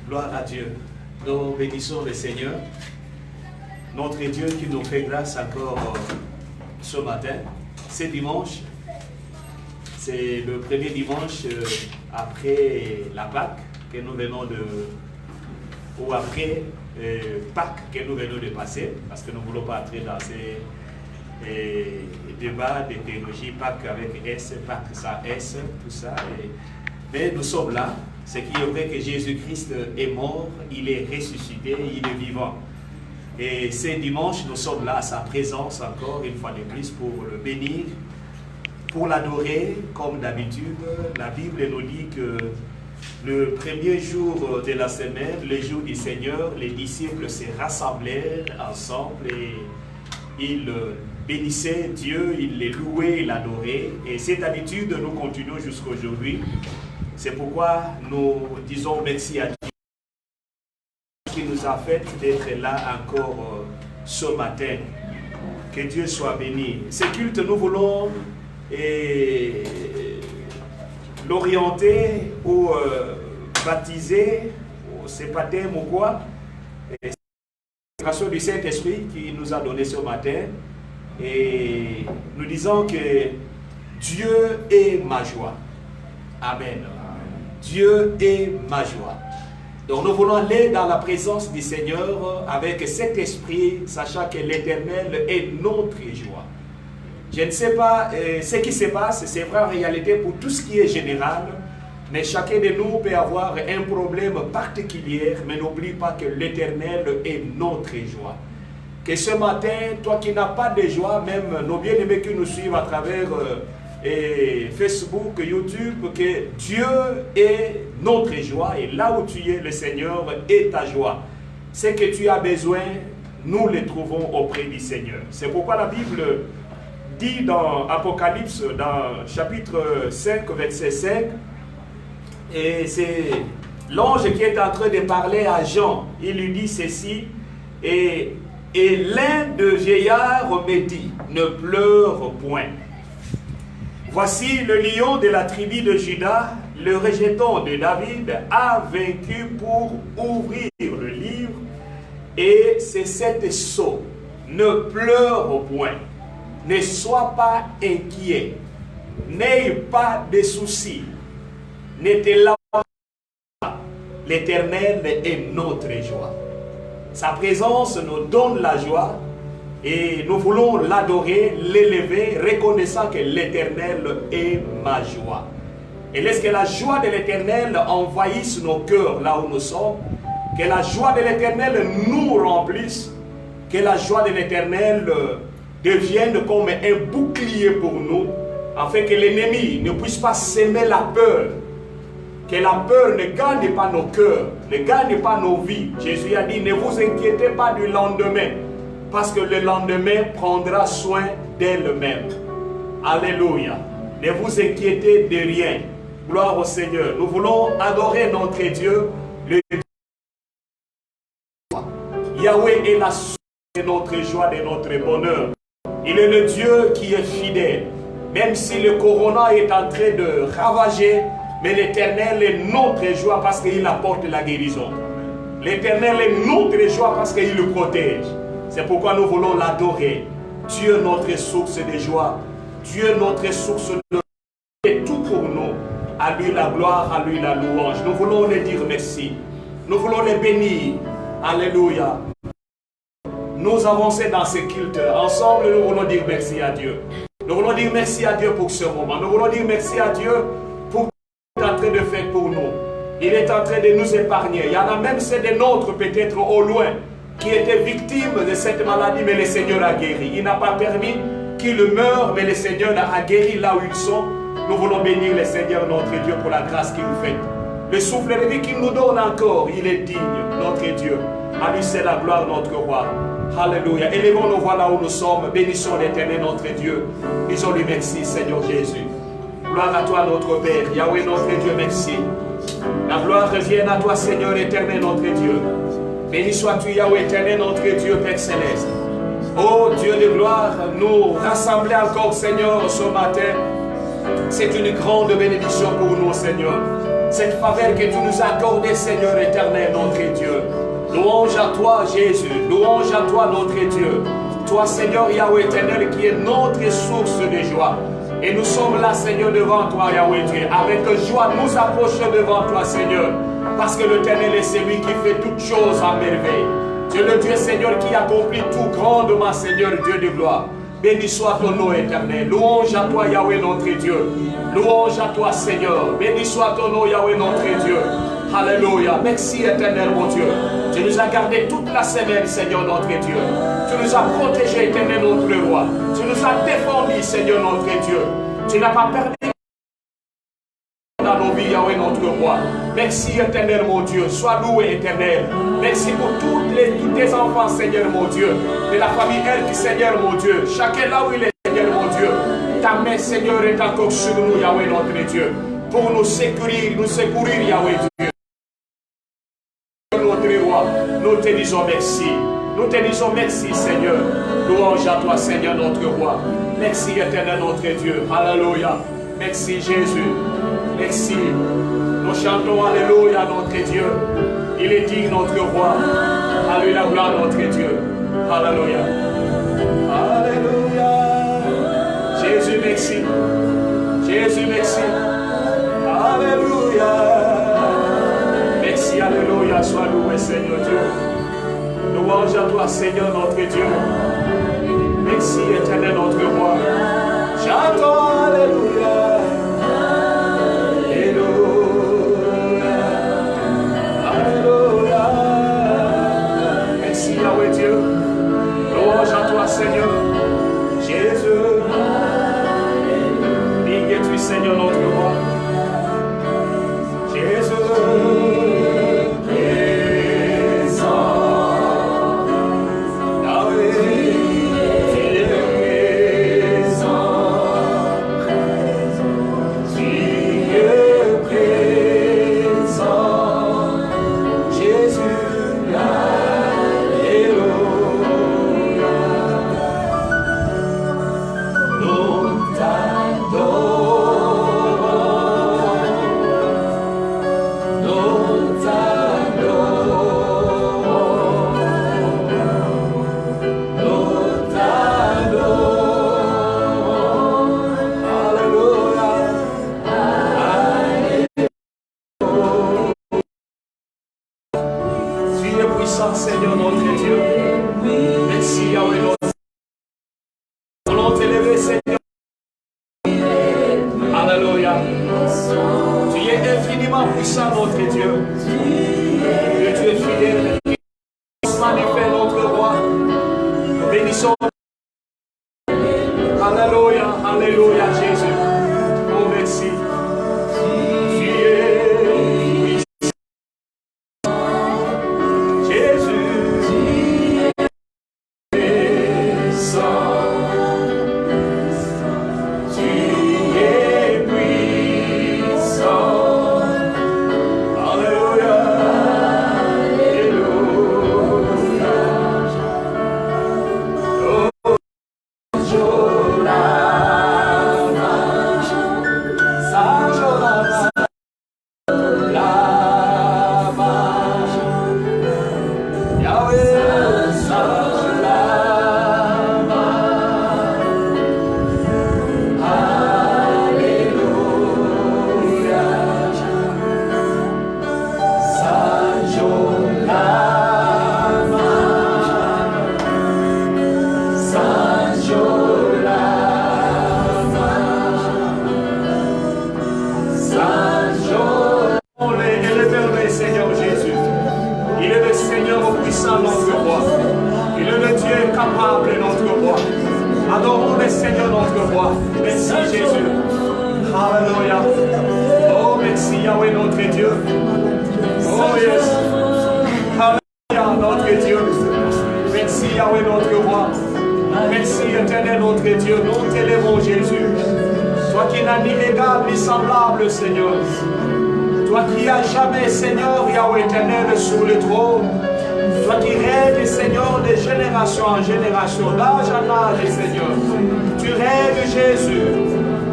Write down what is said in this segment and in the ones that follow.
Gloire à Dieu. Nous bénissons le Seigneur, notre Dieu qui nous fait grâce encore ce matin. C'est dimanche. C'est le premier dimanche après la Pâque que nous venons de... ou après Pâques que nous venons de passer, parce que nous ne voulons pas entrer dans ces débats de théologie, Pâques avec S, Pâques sans S, tout ça. Mais nous sommes là. Ce qui est vrai que Jésus-Christ est mort, il est ressuscité, il est vivant. Et ce dimanche, nous sommes là à sa présence encore une fois de plus pour le bénir, pour l'adorer comme d'habitude. La Bible nous dit que le premier jour de la semaine, le jour du Seigneur, les disciples se rassemblèrent ensemble et ils bénissaient Dieu, ils les louaient, ils l'adoraient. Et cette habitude, nous continuons jusqu'à aujourd'hui. C'est pourquoi nous disons merci à Dieu qui nous a fait d'être là encore ce matin. Que Dieu soit béni. Ce culte, nous voulons l'orienter ou baptiser, c'est baptême ou quoi. C'est la grâce du Saint-Esprit qui nous a donné ce matin. Et nous disons que Dieu est ma joie. Amen. Dieu est ma joie. Donc nous voulons aller dans la présence du Seigneur avec cet esprit, sachant que l'Éternel est notre joie. Je ne sais pas ce qui se passe, c'est vrai en réalité pour tout ce qui est général, mais chacun de nous peut avoir un problème particulier, mais n'oublie pas que l'Éternel est notre joie. Que ce matin, toi qui n'as pas de joie, même nos bien-aimés qui nous suivent à travers Facebook, YouTube, que Dieu est notre joie et là où tu es, le Seigneur est ta joie. Ce que tu as besoin, nous le trouvons auprès du Seigneur. C'est pourquoi la Bible dit dans Apocalypse, dans chapitre 5, verset 5, et c'est l'ange qui est en train de parler à Jean. Il lui dit ceci, et l'un de vieillards me dit, ne pleure point. Voici le lion de la tribu de Juda, le rejeton de David, a vaincu pour ouvrir le livre, et c'est cette sceau. Ne pleure point, ne sois pas inquiet, n'aie pas de soucis, ne te lamente pas. L'Éternel est notre joie. Sa présence nous donne la joie. Et nous voulons l'adorer, l'élever, reconnaissant que l'Éternel est ma joie. Et laisse que la joie de l'Éternel envahisse nos cœurs là où nous sommes. Que la joie de l'Éternel nous remplisse. Que la joie de l'Éternel devienne comme un bouclier pour nous. Afin que l'ennemi ne puisse pas s'aimer la peur. Que la peur ne gagne pas nos cœurs, ne gagne pas nos vies. Jésus a dit, ne vous inquiétez pas du lendemain. Parce que le lendemain prendra soin d'elle-même. Alléluia. Ne vous inquiétez de rien. Gloire au Seigneur. Nous voulons adorer notre Dieu. Le Yahweh est la source de notre joie, de notre bonheur. Il est le Dieu qui est fidèle. Même si le corona est en train de ravager, mais l'Éternel est notre joie parce qu'il apporte la guérison. L'Éternel est notre joie parce qu'il le protège. C'est pourquoi nous voulons l'adorer. Dieu notre source de joie. Dieu notre source de et tout pour nous. À lui la gloire, à lui la louange. Nous voulons le dire merci. Nous voulons le bénir. Alléluia. Nous avançons dans ce culte. Ensemble, nous voulons dire merci à Dieu. Nous voulons dire merci à Dieu pour ce moment. Nous voulons dire merci à Dieu pour ce qu'il est en train de faire pour nous. Il est en train de nous épargner. Il y en a même c'est des nôtres peut-être au loin qui étaient victimes de cette maladie, mais le Seigneur a guéri. Il n'a pas permis qu'ils meurent, mais le Seigneur a guéri là où ils sont. Nous voulons bénir le Seigneur notre Dieu pour la grâce qu'il nous fait. Le souffle de vie qu'il nous donne encore, il est digne, notre Dieu. À lui c'est la gloire, notre roi. Alléluia. Élevons nos voix là où nous sommes. Bénissons l'Éternel, notre Dieu. Disons-lui merci, Seigneur Jésus. Gloire à toi, notre Père. Yahweh, notre Dieu, merci. La gloire revienne à toi, Seigneur éternel, notre Dieu. Béni sois-tu, Yahweh éternel, notre Dieu, Père céleste. Ô Dieu de gloire, nous rassembler encore, Seigneur, ce matin C'est une grande bénédiction pour nous, Seigneur. Cette faveur que tu nous as accordée, Seigneur éternel, notre Dieu. Louange à toi, Jésus. Louange à toi, notre Dieu. Toi, Seigneur Yahweh éternel, qui est notre source de joie. Et nous sommes là, Seigneur, devant toi, Yahweh Dieu. Avec joie, nous approchons devant toi, Seigneur. Parce que l'Éternel est celui qui fait toutes choses à merveille. Dieu le Dieu, Seigneur, qui accomplit tout grandement, Seigneur, Dieu de gloire. Béni soit ton nom éternel. Louange à toi, Yahweh, notre Dieu. Louange à toi, Seigneur. Béni soit ton nom, Yahweh, notre Dieu. Alléluia. Merci, éternel, mon Dieu. Tu nous as gardés toute la semaine, Seigneur, notre Dieu. Tu nous as protégés, éternel, notre roi. Tu nous as défendus, Seigneur, notre Dieu. Tu n'as pas perdu dans nos vies, Yahweh, notre roi. Merci, éternel, mon Dieu. Sois loué, éternel. Merci pour tous tes enfants, Seigneur, mon Dieu. De la famille Elk, Seigneur, mon Dieu. Chacun là où il est, Seigneur, mon Dieu. Ta main, Seigneur, est encore sur nous, Yahweh, notre Dieu. Pour nous secourir, Yahweh, Dieu. Notre roi, nous te disons merci. Nous te disons merci, Seigneur. Louange à toi, Seigneur, notre roi. Merci, éternel, notre Dieu. Alléluia. Merci, Jésus. Merci. Nous chantons Alléluia, notre Dieu. Il est digne, notre roi. Alléluia, gloire, notre Dieu. Alléluia. Alléluia. Jésus, merci. Jésus, merci. Alléluia. Merci, Alléluia. Sois loué, Seigneur Dieu. Louange à toi, Seigneur, notre Dieu. Merci, éternel, notre roi. Chantons Alléluia. Yahweh Dieu, louange à toi, Seigneur, Jésus, digne es-tu, Seigneur, notre roi, Jésus, présent, Yahweh, tu es présent, tu es présent, Jésus, Seigneur notre Dieu, merci Yahweh notre Dieu. Allons t'élever, Seigneur. Alléluia. Tu es infiniment puissant, notre Dieu. Que tu es fidèle. Magnifique, notre roi. Bénissons. Alléluia, Alléluia, Jésus. Oh, merci.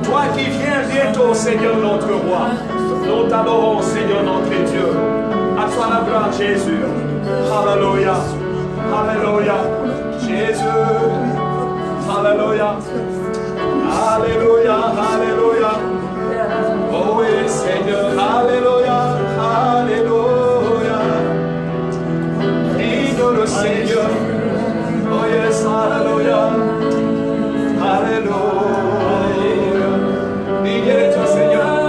Toi qui viens bientôt, Seigneur notre roi. Nous t'adorons, Seigneur notre Dieu. À toi la gloire, Jésus. Alléluia. Alléluia. Jésus. Alléluia. Alléluia. Alléluia. Oh oui, Seigneur. Alléluia. Alléluia. Digne le Seigneur. Oh yes, Alléluia. Alléluia. Digne est toi, Seigneur.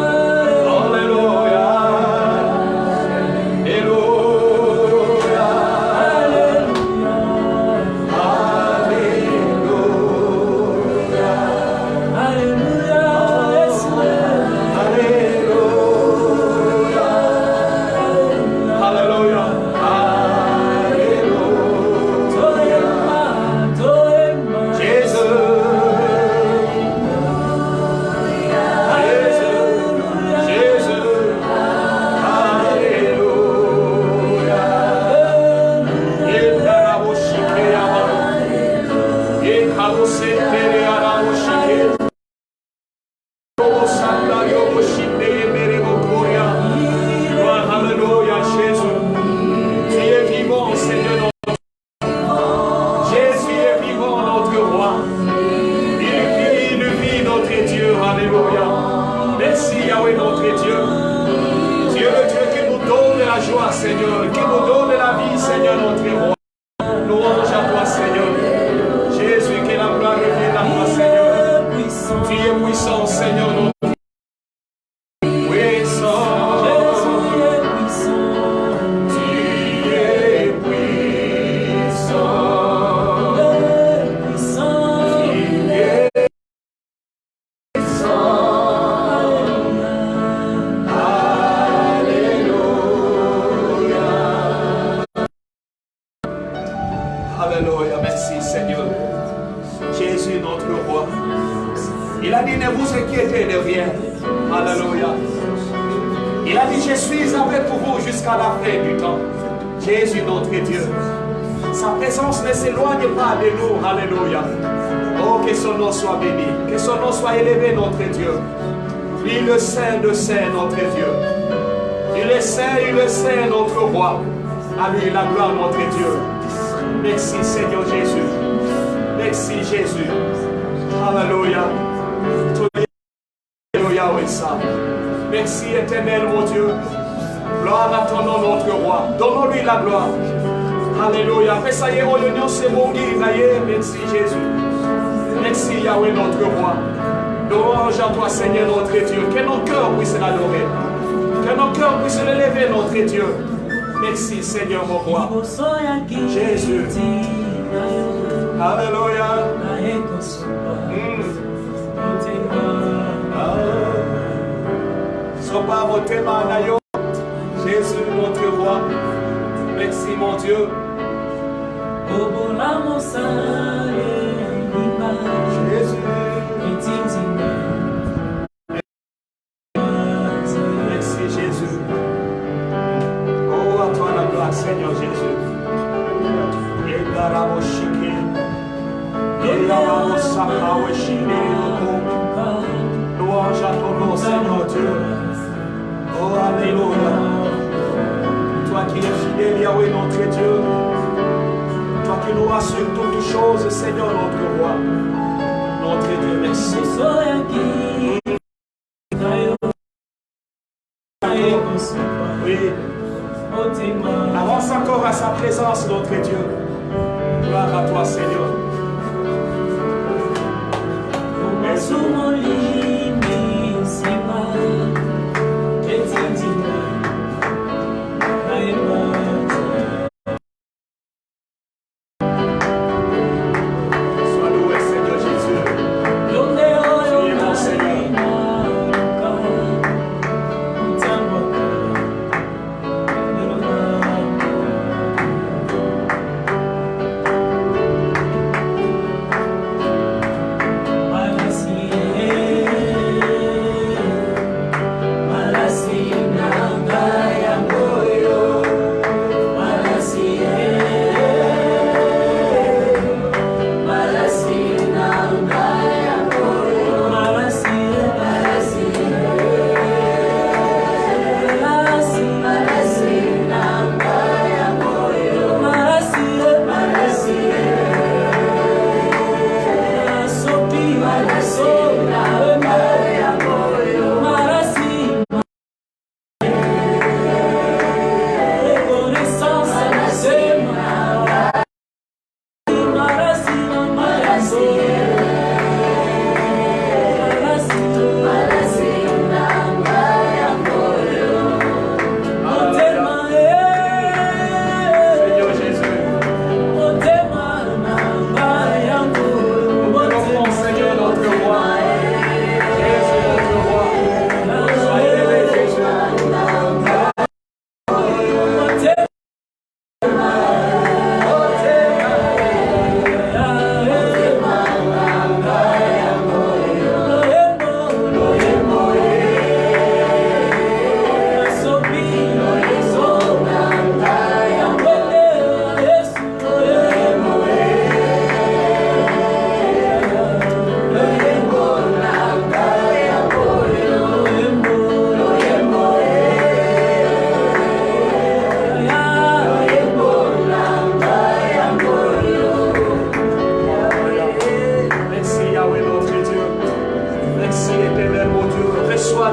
À lui la gloire, notre Dieu. Merci Seigneur Jésus. Merci Jésus. Alléluia. Alléluia, oui ça. Merci éternel mon Dieu. Gloire à ton nom notre roi. Donnons-lui la gloire. Alléluia. Fais ça y est, l'union c'est mon guide. Merci Jésus. Merci Yahweh notre roi. Louange à toi Seigneur notre Dieu. Que nos cœurs puissent l'adorer. Que nos cœurs puissent l'élever notre Dieu. Merci Seigneur mon roi. Jésus. Alléluia. Sopa motema nayo. Jésus notre roi. Merci mon Dieu. Jésus. Merci Jésus. Seigneur Jésus. Louange à ton nom, Seigneur Dieu. Oh, Alléluia. Toi qui es fidèle, Yahweh, notre Dieu. Toi qui nous rassures toutes choses, Seigneur, notre roi. Notre Dieu, merci. Oui. Avance encore à sa présence, notre Dieu. Gloire à toi, Seigneur. Merci. Sois loué, Seigneur Jésus. Tu es mon Seigneur.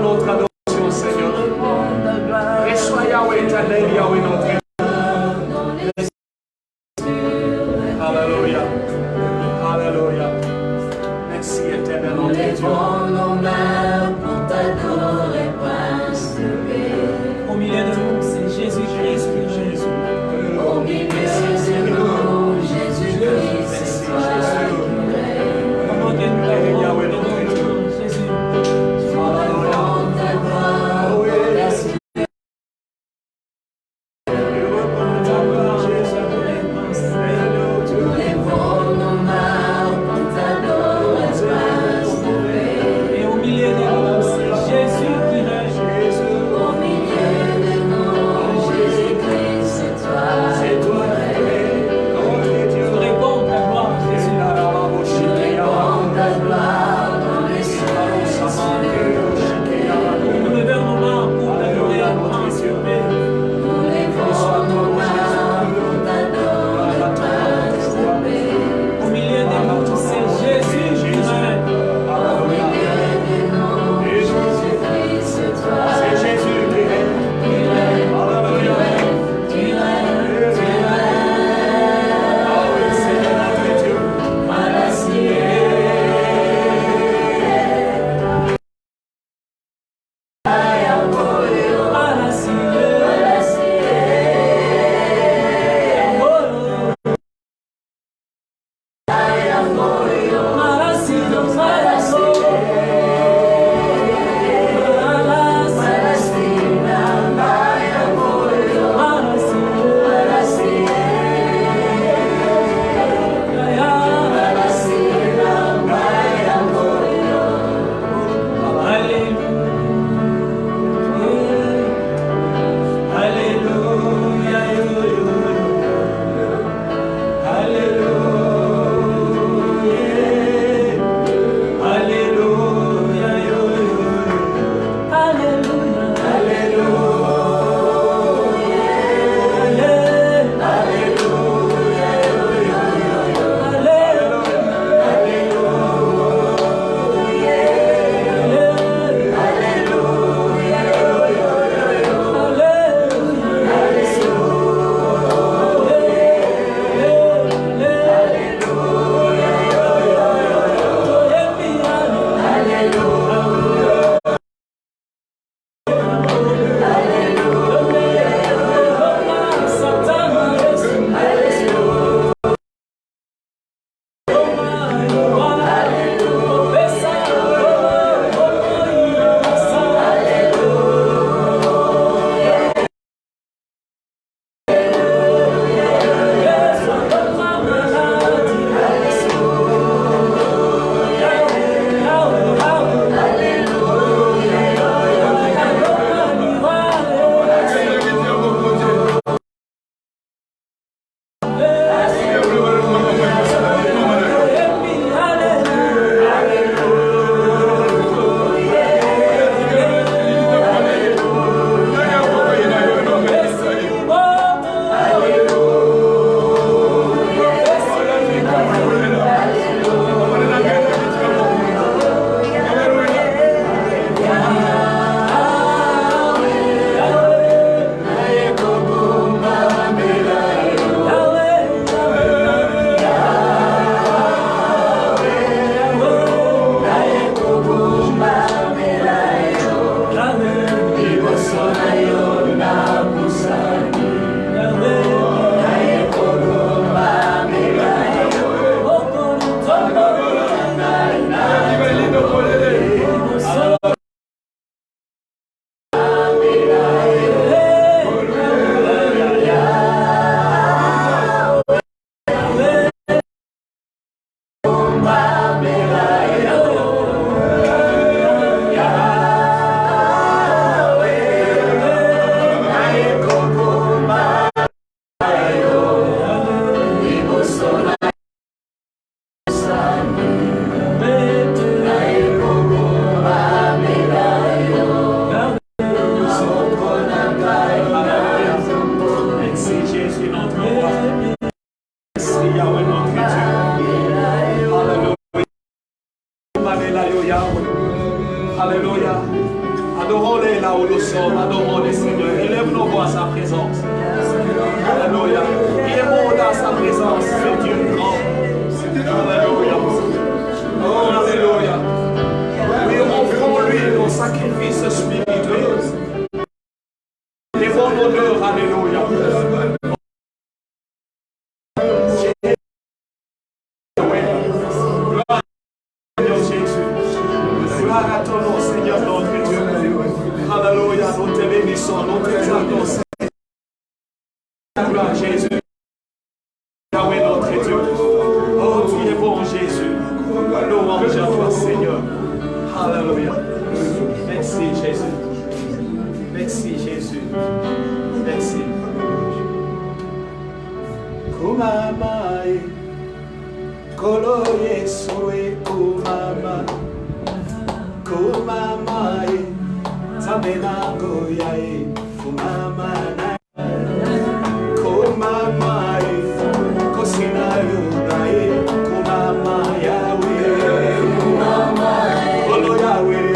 notre adoration, Seigneur. Reçois Yahweh éternel, Yahweh notre Dieu. Alléluia. Alléluia. Merci éternel notre Dieu. Nos mains pour t'adorer, Prince de paix. Au milieu de nous, c'est Jésus-Christ qui est Jésus. Au milieu de nous, Jésus-Christ, c'est toi qui règnes. Comment que nous l'avons Jésus. Nous levons ta gloire dans la ciel. Nous levons nos mains pour t'adorer, Prince de paix. Et au milieu de nous, c'est Jésus qui règne. Au milieu de nous, Jésus-Christ, c'est toi qui règnes. Nous répondons ta gloire, Jésus. Nous levons ta gloire dans les cieux. Nous levons nos mains pour t'adorer, Prince de paix. Nous levons nos mains pour t'adorer, Prince de paix. Au milieu de nous, c'est Jésus qui règne. Au milieu de nous, Jésus-Christ, c'est toi C'est Jésus qui règne. qui règne, Alléluia. qui règne, qui Ah oui, Seigneur notre Dieu. règne. Malacier. Alléluia. Adorons-les là où nous sommes. Adorons-les, Seigneur. Élève nos voix à sa présence. Alléluia. Prions dans sa présence, ce Dieu grand. Alléluia. Oh, alléluia. Oui, offrons-lui nos sacrifices spirituels. Devant l'honneur, alléluia. Gloire à ton nom, Seigneur notre Dieu. Alléluia, nous te bénissons, nous t'exaltons, Seigneur. Gloire à Jésus. Yahweh notre Dieu. Oh, tu es bon, Jésus. Louange à toi, Seigneur. Alléluia. Merci, Jésus. Merci, Jésus. Merci. Kumamae, kolo Yesue kumama. Kumamae, tamena goyae. Kumamana. Kumamae, kosina yunae. Kumama Yahweh. Kumamae, kolo Yahweh.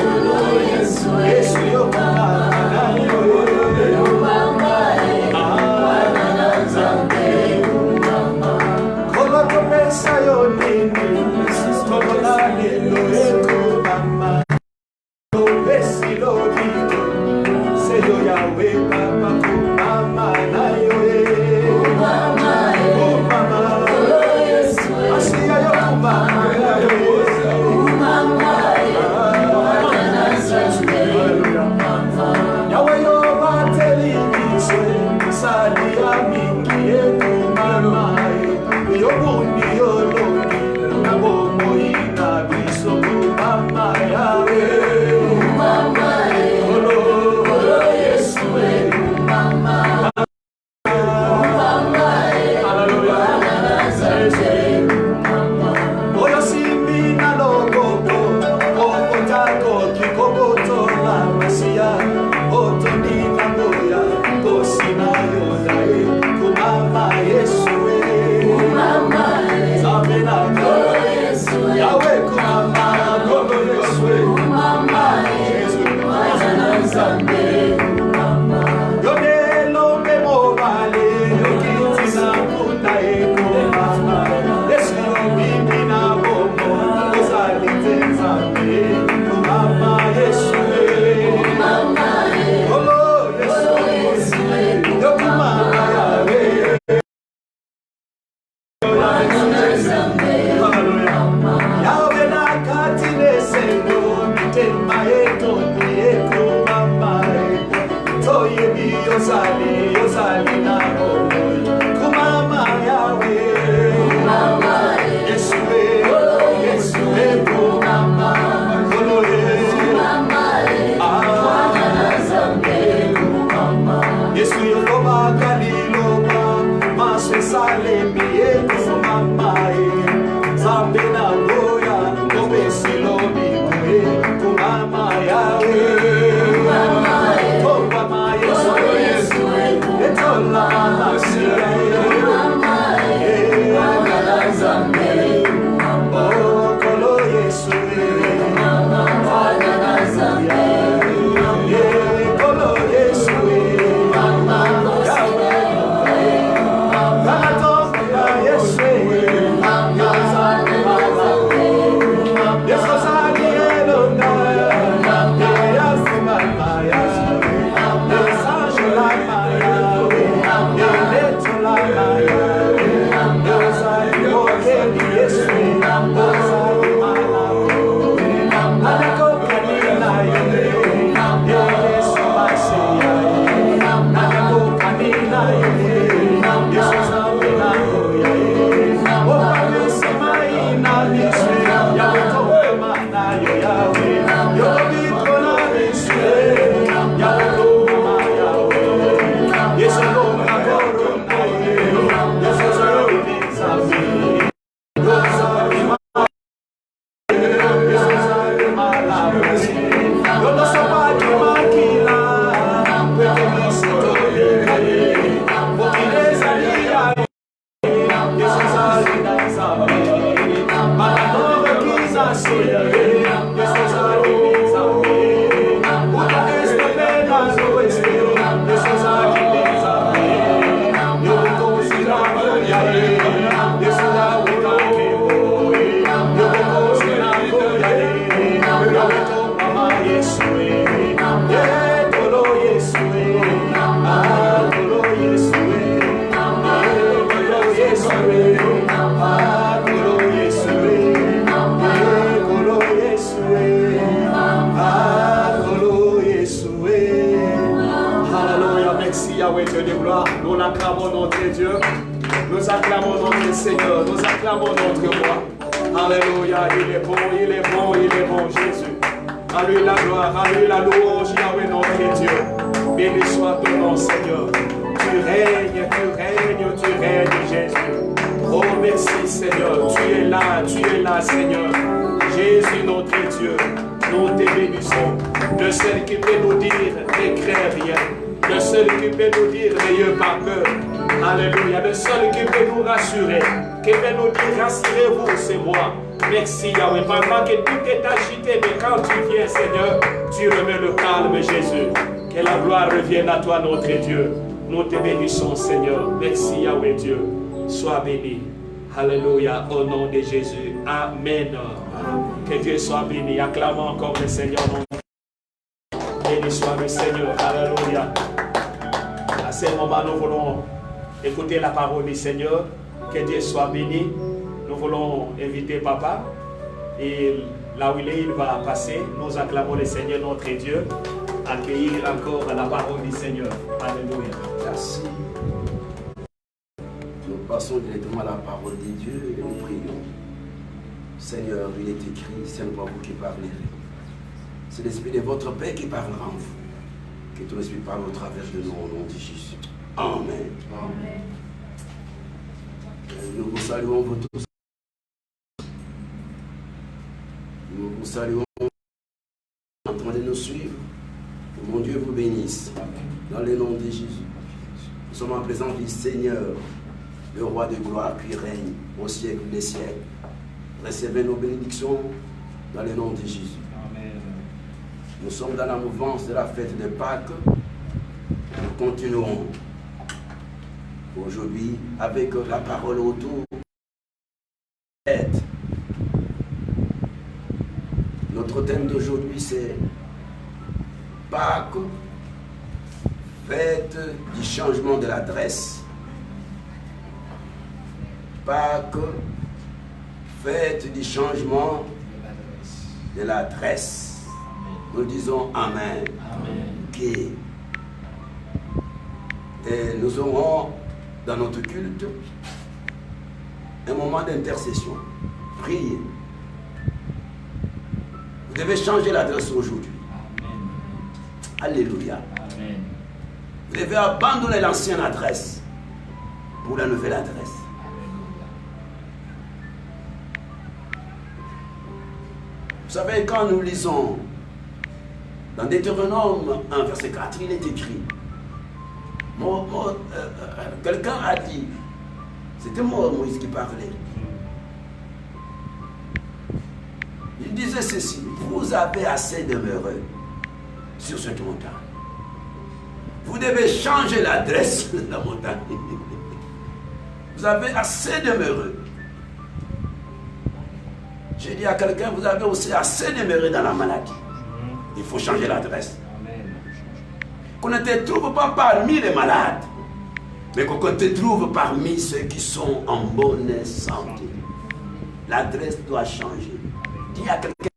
Yesu yo kumama Yahweh. Kumamae, kolo kopesa yo nini. Kolo la lelo kumama. Kopesi lo dito. Seyo Yahweh papa kumama na Yahweh. Kumamae, kumama. Asiya yo kumama Yahweh. Yahweh yo bateli biswe. Salia mingi ye kumamae. Yo bundi yo loki. Nabo moina biso kumama Yahweh. Kumamae, kolo Yesue. Dieu de gloire. Nous l'acclamons notre Dieu. Nous acclamons notre Seigneur. Nous acclamons notre roi. Alléluia. Il est bon, il est bon, il est bon, Jésus. À lui la gloire, à lui la louange, Yahweh notre Dieu. Béni soit ton nom, Seigneur. Tu règnes, Jésus. Oh, merci, Seigneur. Tu es là, Seigneur. Jésus, notre Dieu. Nous te bénissons. Le seul qui peut nous dire, ne crains rien. Le seul qui peut nous dire, n'ayez pas peur. Alléluia. Le seul qui peut nous rassurer, qui peut nous dire, rassurez-vous, c'est moi. Merci Yahweh. Pendant que tout est agité, mais quand tu viens, Seigneur, tu remets le calme, Jésus. Que la gloire revienne à toi, notre Dieu. Nous te bénissons, Seigneur. Merci Yahweh Dieu. Sois béni. Alléluia. Au nom de Jésus. Amen. Que Dieu soit béni. Acclamons encore le Seigneur. Béni soit le Seigneur. Alléluia. À ce moment, nous voulons écouter la parole du Seigneur. Que Dieu soit béni. Nous voulons inviter Papa. Et là où il va passer. Nous acclamons le Seigneur, notre Dieu. Accueillir encore la parole du Seigneur. Alléluia. Merci. Nous passons directement à la parole de Dieu et nous prions. Seigneur, il est écrit, c'est pas vous qui parlerez. C'est l'Esprit de votre Père qui parlera en vous. Que ton Esprit parle au travers de nous au nom de Jésus. Amen. Amen. Nous vous saluons vous tous. Nous vous saluons en train de nous suivre. Que mon Dieu vous bénisse. Dans le nom de Jésus. Nous sommes en présence du Seigneur, le roi de gloire qui règne au siècle des siècles. Recevez nos bénédictions dans le nom de Jésus. Amen. Nous sommes dans la mouvance de la fête de Pâques. Nous continuerons aujourd'hui avec la parole autour de la fête. Notre thème d'aujourd'hui c'est Pâques, fête du changement de l'adresse. Pâques, fête du changement de l'adresse. Nous disons Amen. Amen. Okay. Et nous aurons dans notre culte un moment d'intercession. Priez. Vous devez changer l'adresse aujourd'hui. Alléluia. Amen. Vous devez abandonner l'ancienne adresse pour la nouvelle adresse. Vous savez, quand nous lisons dans Deutéronome 1, verset 4, il est écrit, quelqu'un a dit, c'était Moïse qui parlait, il disait ceci, vous avez assez demeuré sur cette montagne. Vous devez changer l'adresse de la montagne. Vous avez assez demeuré. J'ai dit à quelqu'un, vous avez aussi assez demeuré dans la maladie. Il faut changer l'adresse. Qu'on ne te trouve pas parmi les malades, mais qu'on te trouve parmi ceux qui sont en bonne santé. L'adresse doit changer. Dis à quelqu'un,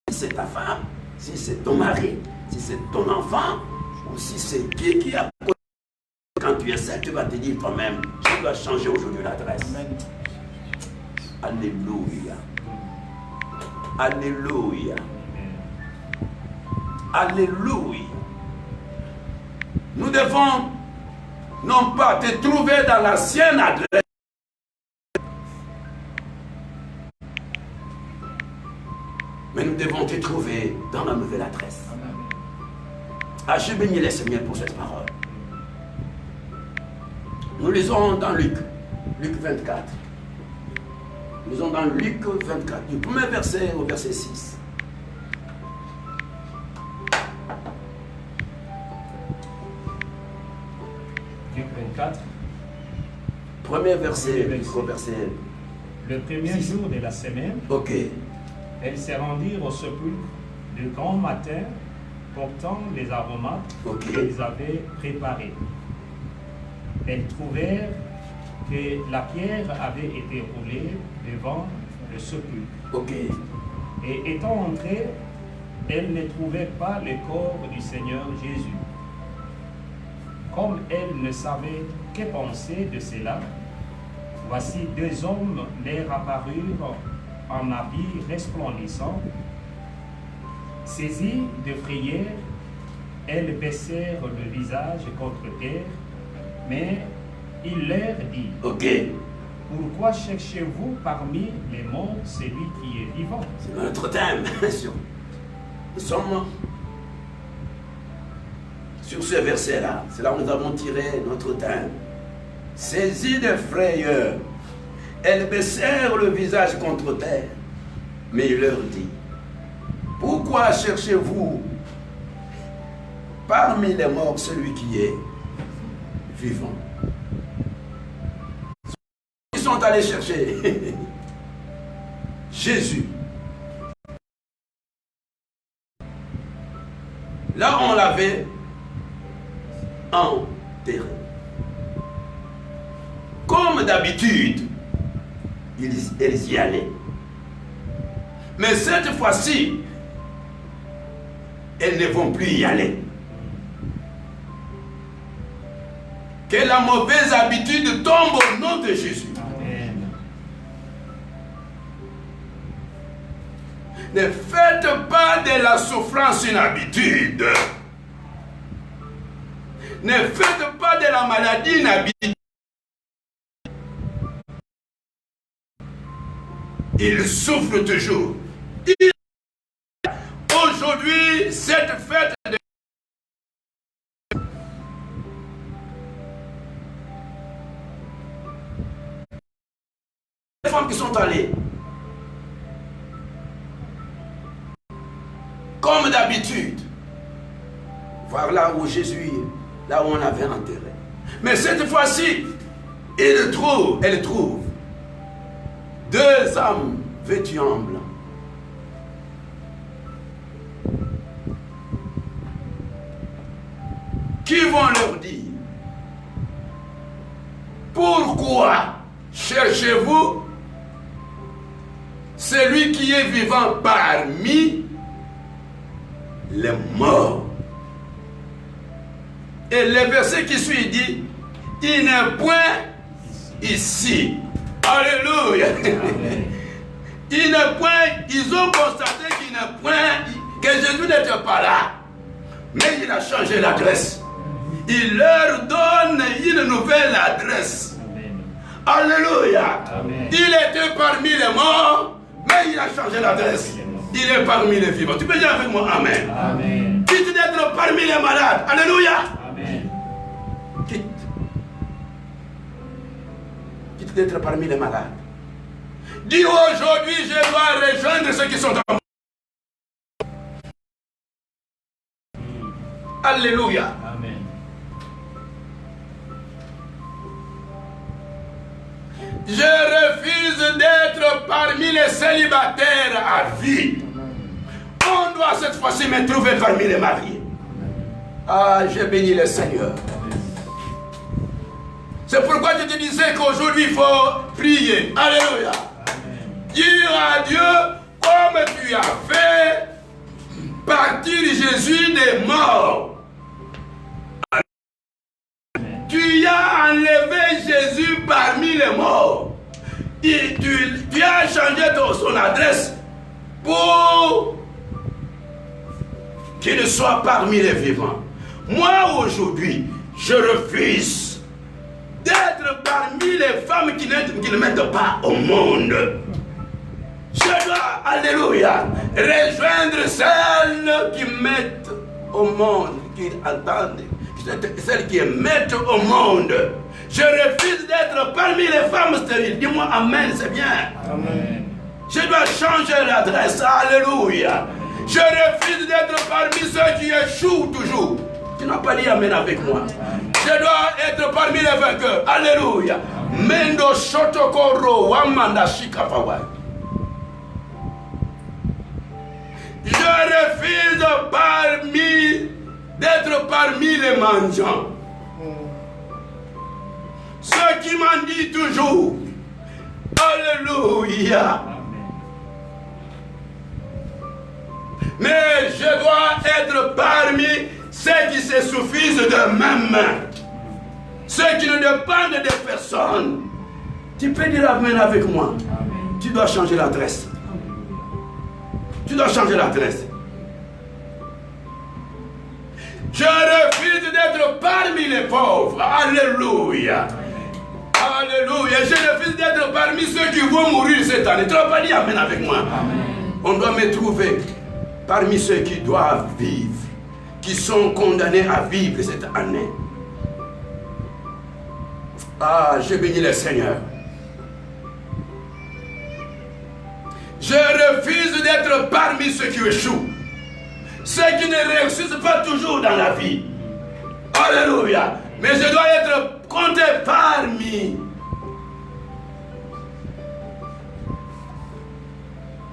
si c'est ta femme, si c'est ton mari, si c'est ton enfant, ou si c'est qui a... Quand tu es seul, tu vas te dire toi-même, je dois changer aujourd'hui l'adresse. Alléluia. Alléluia. Alléluia. Nous devons non pas te trouver dans l'ancienne adresse, mais nous devons te trouver dans la nouvelle adresse. Ah, je bénis le Seigneur pour cette parole. Nous lisons dans Luc 24. Nous lisons dans Luc 24, du premier verset au verset 6. Luc 24. Premier verset au verset. Le premier jour de la semaine, ok. elles se rendirent au sépulcre de grand matin, portant les aromates qu'elles avaient préparés. Elles trouvèrent que la pierre avait été roulée devant le sépulcre. Ok. Et étant entrées, elles ne trouvaient pas le corps du Seigneur Jésus. comme elle ne savait que penser de cela, voici 2 hommes leur apparurent en habits resplendissants. Saisies de frayeur, elles baissèrent le visage contre terre, mais il leur dit, Ok. pourquoi cherchez-vous parmi les morts celui qui est vivant? C'est notre thème, bien sûr. Nous sommes sur ce verset-là. C'est là où nous avons tiré notre thème. Saisies de frayeur, elles baissèrent le visage contre terre, mais il leur dit, pourquoi cherchez-vous parmi les morts celui qui est vivant? Ils sont allés chercher Jésus. Là, on l'avait enterré. Comme d'habitude, ils y allaient. Mais cette fois-ci, elles ne vont plus y aller. Que la mauvaise habitude tombe au nom de Jésus. Amen. Ne faites pas de la souffrance une habitude. Ne faites pas de la maladie une habitude. Il souffre toujours. Aujourd'hui, cette fête de... Les femmes qui sont allées, comme d'habitude, voir là où Jésus est, là où on l'avait enterré. Mais cette fois-ci, elle trouve 2 hommes vêtus en blanc. Qui vont leur dire, pourquoi cherchez-vous celui qui est vivant parmi les morts? Et le verset qui suit dit, il n'est point ici. Alléluia. Amen. Il n'est point, ils ont constaté qu'il n'est point, que Jésus n'était pas là. Mais il a changé l'adresse. Il leur donne une nouvelle adresse. Amen. Alléluia. Amen. Il était parmi les morts, mais il a changé l'adresse. Il est parmi les vivants. Tu peux dire avec moi Amen. Amen. Quitte d'être parmi les malades. Alléluia. Amen. Quitte d'être parmi les malades. Dis aujourd'hui, je dois rejoindre ceux qui sont en moi. Alléluia. Amen. Je refuse d'être parmi les célibataires à vie. On doit cette fois-ci me trouver parmi les mariés. Ah, j'ai béni le Seigneur. C'est pourquoi je te disais qu'aujourd'hui il faut prier. Alléluia. Dire à Dieu, comme tu as fait partir Jésus des morts. Tu as enlevé Jésus parmi les morts. Et tu as changé son adresse pour qu'il soit parmi les vivants. Moi aujourd'hui, je refuse d'être parmi les femmes qui ne mettent pas au monde. Je dois, alléluia, rejoindre celles qui mettent au monde, qui attendent, celles qui mettent au monde. Je refuse d'être parmi les femmes stériles. Dis-moi amen, c'est bien. Amen. Je dois changer l'adresse, alléluia. Je refuse d'être parmi ceux qui échouent toujours. Tu n'as pas dit amen avec moi. Je dois être parmi les vainqueurs, alléluia. Mendo shotokoro wamanda shikapawai. Je refuse d'être parmi les mendiants. Ceux qui m'en disent toujours, alléluia. Mais je dois être parmi ceux qui se suffisent d'eux-mêmes. Ceux qui ne dépendent de personne. Tu peux dire amen avec moi. Amen. Tu dois changer l'adresse. Tu dois changer l'adresse. Je refuse d'être parmi les pauvres. Alléluia. Alléluia. Je refuse d'être parmi ceux qui vont mourir cette année. Tu ne vas pas dire amen avec moi. Amen. On doit me trouver parmi ceux qui doivent vivre, qui sont condamnés à vivre cette année. Ah, je bénis le Seigneur. Je refuse d'être parmi ceux qui échouent. Ceux qui ne réussissent pas toujours dans la vie. Alléluia. Mais je dois être compté parmi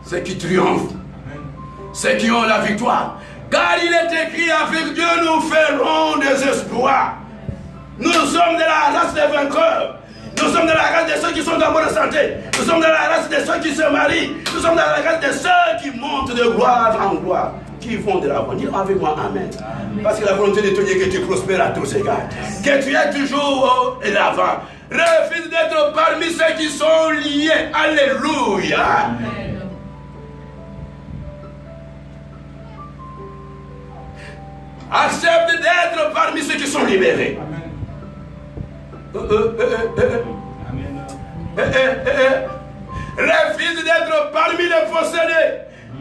ceux qui triomphent. Ceux qui ont la victoire. Car il est écrit, avec Dieu nous ferons des exploits. Nous sommes de la race des vainqueurs. Nous sommes de la race de ceux qui sont en bonne santé. Nous sommes de la race de ceux qui se marient. Nous sommes de la race de ceux qui montent de gloire en gloire. Qui font de la bonne. Dis avec moi amen. Parce que la volonté de Dieu est que tu prospères à tous égards. Que tu es toujours de l'avant. Refuse d'être parmi ceux qui sont liés. Alléluia. Amen. Accepte d'être parmi ceux qui sont libérés. Amen. Refuse d'être parmi les possédés.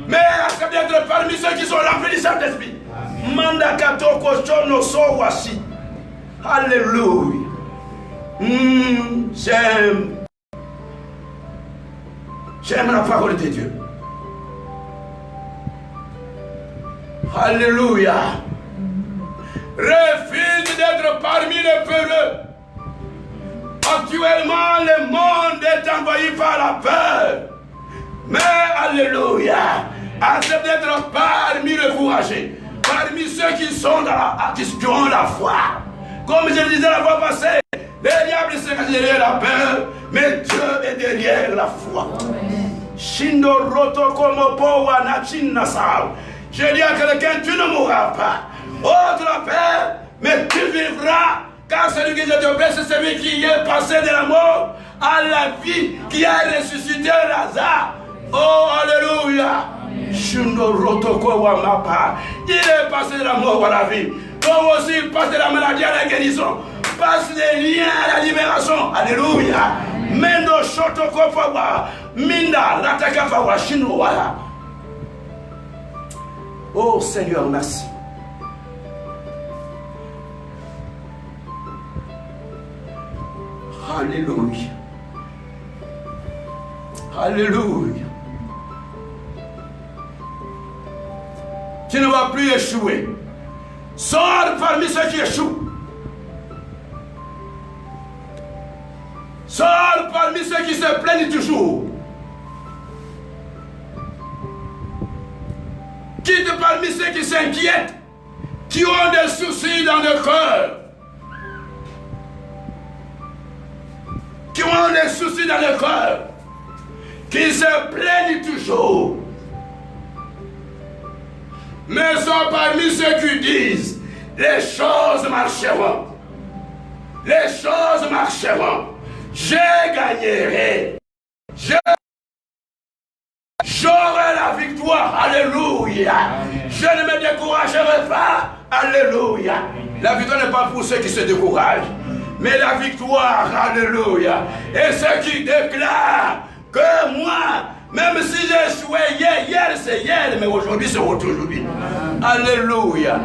Mais accepte d'être parmi ceux qui sont remplis du Saint-Esprit. Manda katoko chono so wasi. Alléluia. J'aime la parole de Dieu. Alléluia. Refuse d'être parmi les peureux. Actuellement, le monde est envahi par la peur. Mais, alléluia, accepte d'être parmi les courageux, parmi ceux qui sont qui ont la foi. Comme je le disais la fois passée, le diable se cache derrière la peur, mais Dieu est derrière la foi. Shindo roto como powa na chinna sao. Je dis à quelqu'un, tu ne mourras pas. Autre peur, mais tu vivras. Car celui qui te plaît, c'est celui qui est passé de la mort à la vie, qui a ressuscité Lazare. Oh, alléluia. Shindo roto kowa mapa. Il est passé de la mort à la vie. Toi aussi, il passe de la maladie à la guérison. Passe des liens à la libération. Alléluia. Mendo shoto kofawa. Minda rataka fawa shinwala. Oh Seigneur, merci. Alléluia. Alléluia. Tu ne vas plus échouer. Sors parmi ceux qui échouent. Sors parmi ceux qui se plaignent toujours. Quitte parmi ceux qui s'inquiètent, qui ont des soucis dans le cœur. Qui ont des soucis dans le cœur. Qui se plaignent toujours. Mais sont parmi ceux qui disent, les choses marcheront. Les choses marcheront. Je gagnerai. J'aurai la victoire. Alléluia. Amen. Je ne me découragerai pas. Alléluia. Amen. La victoire n'est pas pour ceux qui se découragent. Mais la victoire, alléluia. Et ceux qui déclarent que moi, même si j'ai échoué hier c'est hier, mais aujourd'hui c'est aujourd'hui. Alléluia.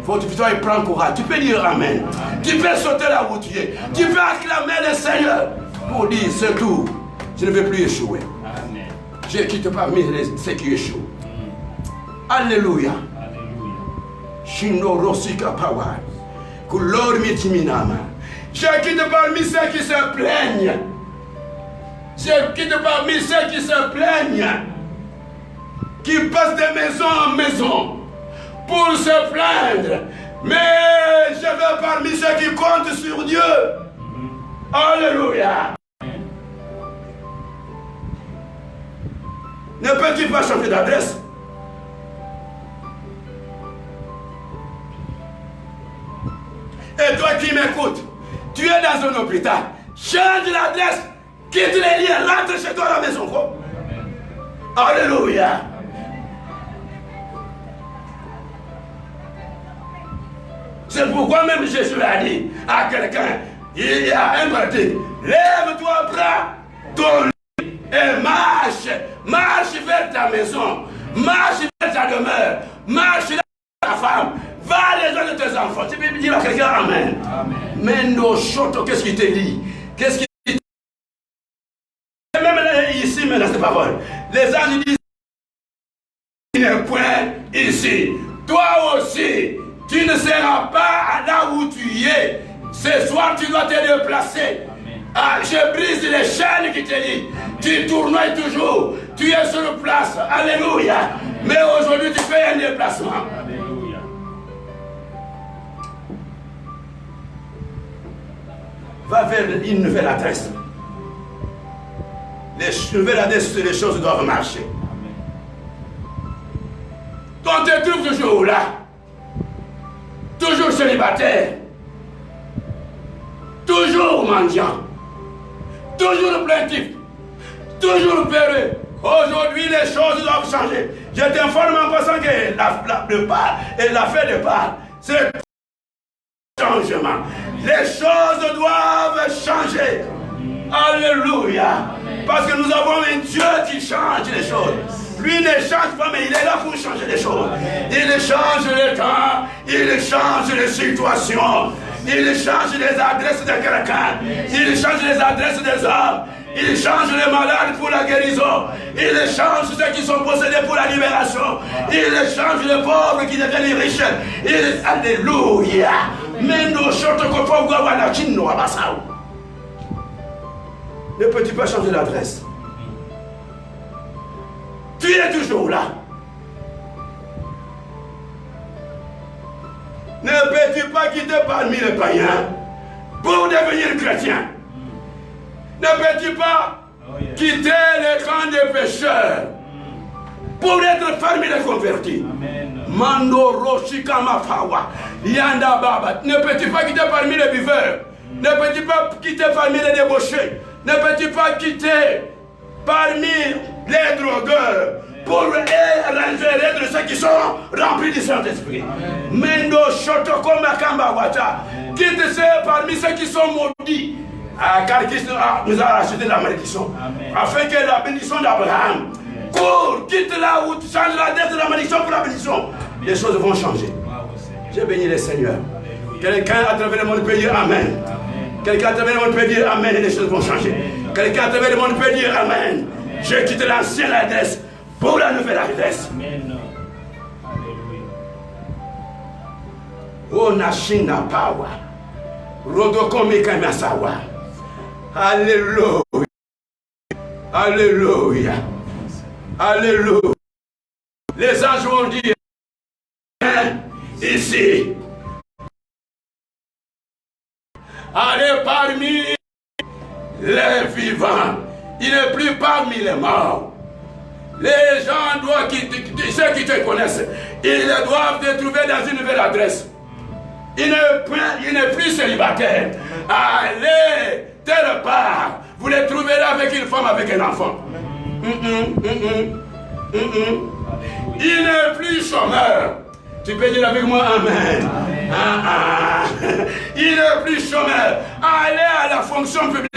Faut que tu prends courage. Tu peux dire amen. Tu peux sauter là où tu es. Tu peux acclamer le Seigneur pour dire c'est tout. Je ne vais plus échouer. Amen. Je quitte parmi ceux qui échouent. Alléluia. Alléluia. Shindo Rosika Power. Couleur Mitiminama. Je quitte parmi ceux qui se plaignent. Je quitte parmi ceux qui se plaignent. Qui passent de maison en maison pour se plaindre. Mais je vais parmi ceux qui comptent sur Dieu. Alléluia. Ne peux-tu pas changer d'adresse? Et toi qui m'écoutes, Tu es dans un hôpital. Change l'adresse. Quitte les liens. Rentre chez toi à la maison. Alléluia. C'est pourquoi même Jésus a dit à quelqu'un, il y a un pratique, lève-toi, prends ton lit et marche vers ta maison, marche vers ta demeure, marche vers ta femme, va les gens de tes enfants. Tu peux dire à quelqu'un Amen. Mais nos chotos, qu'est-ce qu'il te dit? Qu'est-ce qu'il dit? Même ici, mais dans cette parole, les anges disent, il n'est point ici. Toi aussi, tu ne seras pas là où tu es. Ce soir, tu dois te déplacer. Ah, je brise les chaînes qui te lient. Tu tournoies toujours. Tu es sur place. Alléluia. Mais aujourd'hui, tu fais un déplacement. Alléluia. Va vers une nouvelle adresse. Les nouvelles adresses, les choses doivent marcher. On te trouve toujours là. Toujours célibataire. Toujours mendiant. Toujours plaintif. Toujours peureux. Aujourd'hui, les choses doivent changer. Je t'informe en passant que l'affaire de Pâques, c'est changement. Les choses doivent changer. Alléluia. Parce que nous avons un Dieu qui change les choses. Lui ne change pas, mais il est là pour changer les choses. Il change les temps, il change les situations, il change les adresses de quelqu'un, il change les adresses des hommes, il change les malades pour la guérison, il change ceux qui sont possédés pour la libération, il change les pauvres qui deviennent riches. Alléluia. Mais nos choses ne peux-tu pas changer l'adresse? Tu es toujours là. Ne peux-tu pas quitter parmi les païens pour devenir chrétien? Ne peux-tu pas quitter les camps des pécheurs pour être parmi les convertis? Mando Roshika Mafawa, Yanda Baba. Ne peux-tu pas quitter parmi les buveurs? Ne peux-tu pas quitter parmi les débauchés? Ne peux-tu pas quitter parmi les drogueurs pour être ceux qui sont remplis du Saint-Esprit? Mendo Shotoko Makamba Wata. Quitte parmi ceux qui sont maudits. Car Christ nous a racheté la malédiction. Afin que la bénédiction d'Abraham court, quitte là où tu changes la dette de la malédiction pour la bénédiction. Les choses vont changer. J'ai béni le Seigneur. Quelqu'un à travers le monde peut dire Amen. Quelqu'un à travers le monde peut dire Amen et les choses vont changer. Quelqu'un à travers le monde peut dire Amen. Je quitte l'ancienne adresse pour la nouvelle adresse. Amen. Alléluia. Oh Nashina Power. Rodokomika Masawa. Alléluia. Alléluia. Alléluia. Les anges vont dire ici. Allez parmi les vivants. Il n'est plus parmi les morts. Les gens doivent, ceux qui te connaissent, ils doivent te trouver dans une nouvelle adresse. Il n'est plus célibataire. Allez, telle part, vous les trouverez avec une femme, avec un enfant. Il n'est plus chômeur. Tu peux dire avec moi Amen. Il n'est plus chômeur. Allez à la fonction publique.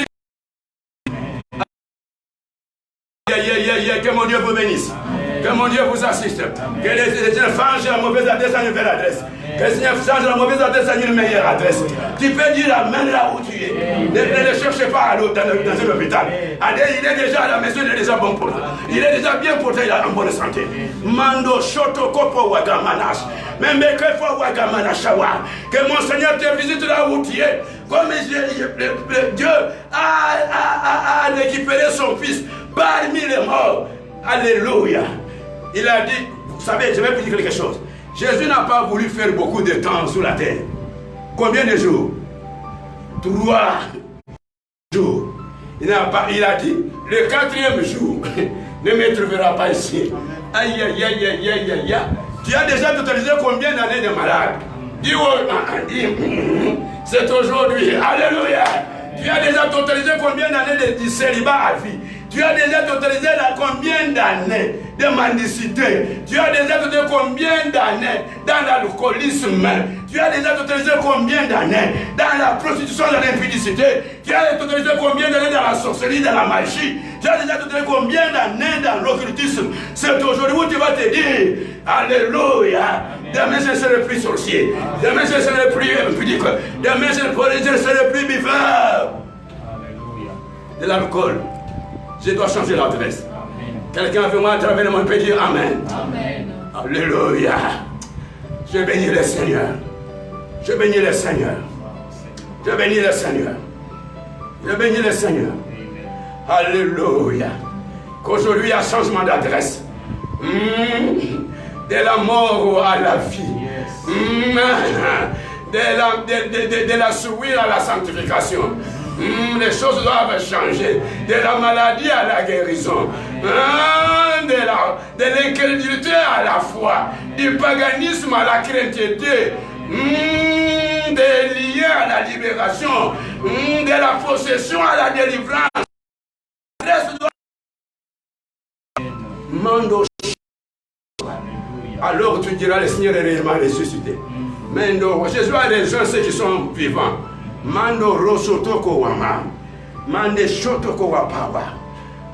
Que mon Dieu vous bénisse. Que mon Dieu vous assiste. Que les gens changent la mauvaise adresse à une nouvelle adresse. Que le Seigneur change la mauvaise adresse à une meilleure adresse. Tu peux dire Amen là où tu es. Ne cherche pas dans un hôpital. Il est déjà à la maison, il est déjà bon porté. Il est déjà bien porté, il est en bonne santé. Mando Shoto Kopo Wagamanash. Même que faut Wagamanashawa. Que mon Seigneur te visite là où tu es. Comme Dieu a récupéré son fils parmi les morts. Alléluia. Il a dit, vous savez, je vais vous dire quelque chose. Jésus n'a pas voulu faire beaucoup de temps sur la terre. Combien de jours? 3 jours. Il a dit, le 4e jour, ne me trouvera pas ici. Aïe, aïe, aïe, aïe, aïe, aïe. Tu as déjà totalisé combien d'années de malade? Dis, c'est aujourd'hui. Alléluia. Tu as déjà totalisé combien d'années de célibat à vie? Tu as déjà totalisé combien d'années de mendicité? Tu as déjà totalisé combien d'années dans l'alcoolisme? Tu as déjà totalisé combien d'années dans la prostitution, dans l'impudicité? Tu as totalisé combien d'années dans la sorcellerie, dans la magie? Tu as déjà totalisé combien d'années dans l'occultisme? C'est aujourd'hui où tu vas te dire, alléluia. Demain je ne serai plus sorcier. Demain je ne serai plus impudique. Demain je ne serai plus buveur de l'alcool. Je dois changer l'adresse. Quelqu'un avec moi à travers le monde peut dire Amen. Amen. Alléluia. Je bénis le Seigneur. Je bénis le Seigneur. Je bénis le Seigneur. Je bénis le Seigneur. Alléluia. Qu'aujourd'hui il y a changement d'adresse. De la mort à la vie. De la souillure à la sanctification. Les choses doivent changer. De la maladie à la guérison. De l'incrédulité à la foi. Du paganisme à la chrétienté. Des liens à la libération. De la possession à la délivrance. Mando. Alors tu diras, le Seigneur est réellement ressuscité. Mando, Jésus a raison ceux qui sont vivants. Mando rosotoko wama. Mande shotoko wapawa.